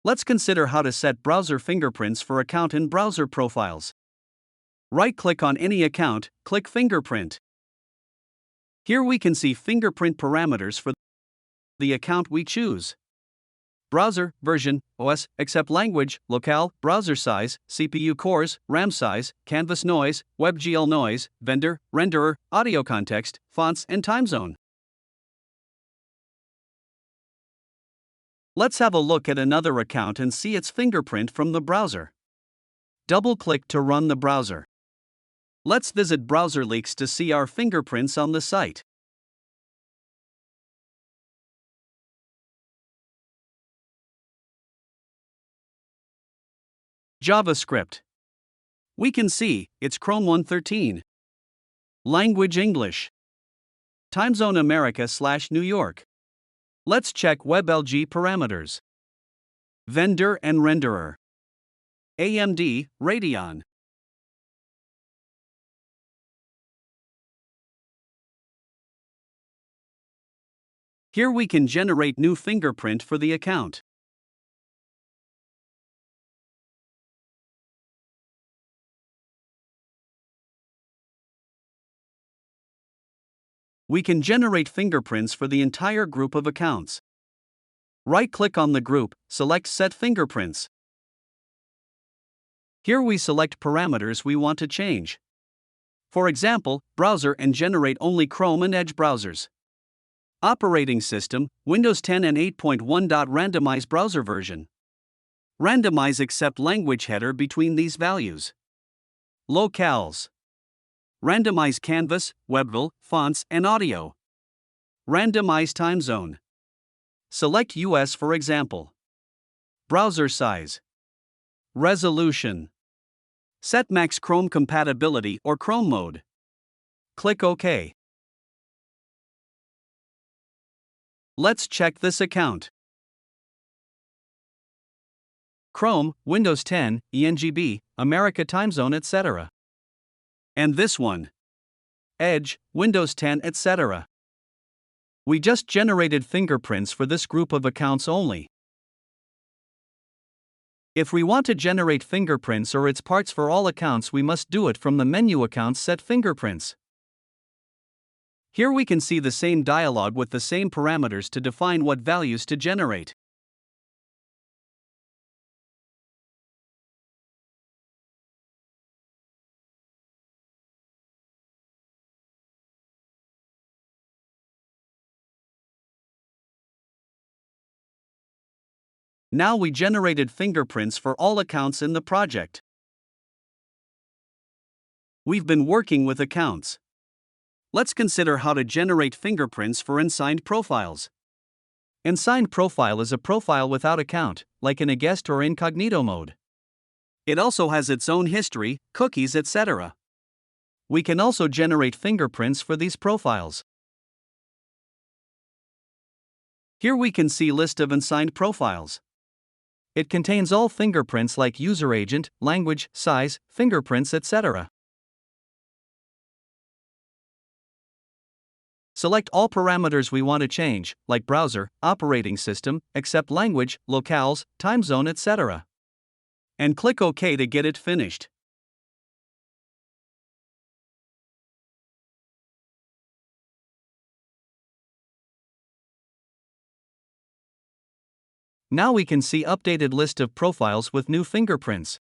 Let's consider how to set browser fingerprints for account in Browser Profiles. Right-click on any account, click Fingerprint. Here we can see fingerprint parameters for the account we choose. Browser, version, OS, accept language, locale, browser size, CPU cores, RAM size, canvas noise, WebGL noise, vendor, renderer, audio context, fonts, and time zone. Let's have a look at another account and see its fingerprint from the browser. Double-click to run the browser. Let's visit Browser Leaks to see our fingerprints on the site. JavaScript. We can see it's Chrome 113. Language English. Time zone America/New York. Let's check WebLG parameters. Vendor and renderer. AMD, Radeon. Here we can generate new fingerprint for the account. We can generate fingerprints for the entire group of accounts. Right-click on the group, select Set Fingerprints. Here we select parameters we want to change. For example, browser and generate only Chrome and Edge browsers. Operating system, Windows 10 and 8.1. Randomize browser version. Randomize accept language header between these values. Locales. Randomize canvas, WebGL, fonts, and audio. Randomize time zone. Select US for example. Browser size. Resolution. Set max Chrome compatibility or Chrome mode. Click OK. Let's check this account. Chrome, Windows 10, ENGB, America time zone, etc. And this one. Edge, Windows 10, etc. We just generated fingerprints for this group of accounts only. If we want to generate fingerprints or its parts for all accounts, we must do it from the menu Accounts Set Fingerprints. Here we can see the same dialog with the same parameters to define what values to generate. Now we generated fingerprints for all accounts in the project. We've been working with accounts. Let's consider how to generate fingerprints for Insigned Profiles. Insigned Profile is a profile without account, like in a guest or incognito mode. It also has its own history, cookies, etc. We can also generate fingerprints for these profiles. Here we can see list of Insigned Profiles. It contains all fingerprints like user agent, language, size, fingerprints, etc. Select all parameters we want to change, like browser, operating system, accept language, locales, time zone, etc. And click OK to get it finished. Now we can see updated list of profiles with new fingerprints.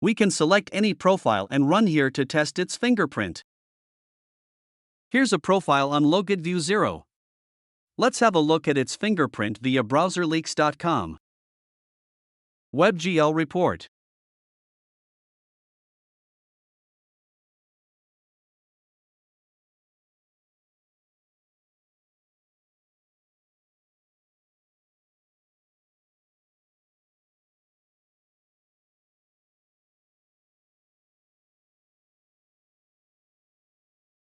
We can select any profile and run here to test its fingerprint. Here's a profile on LookAtView 0. Let's have a look at its fingerprint via browserleaks.com. WebGL report.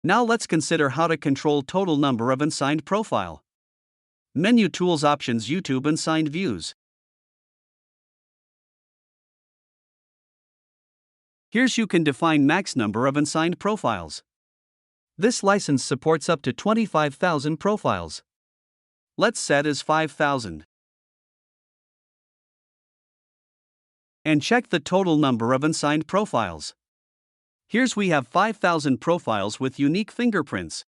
Now let's consider how to control total number of Insigned profile. Menu Tools Options YouTube Insigned Views. Here's you can define max number of Insigned profiles. This license supports up to 25,000 profiles. Let's set as 5,000. And check the total number of Insigned profiles. Here's we have 5,000 profiles with unique fingerprints.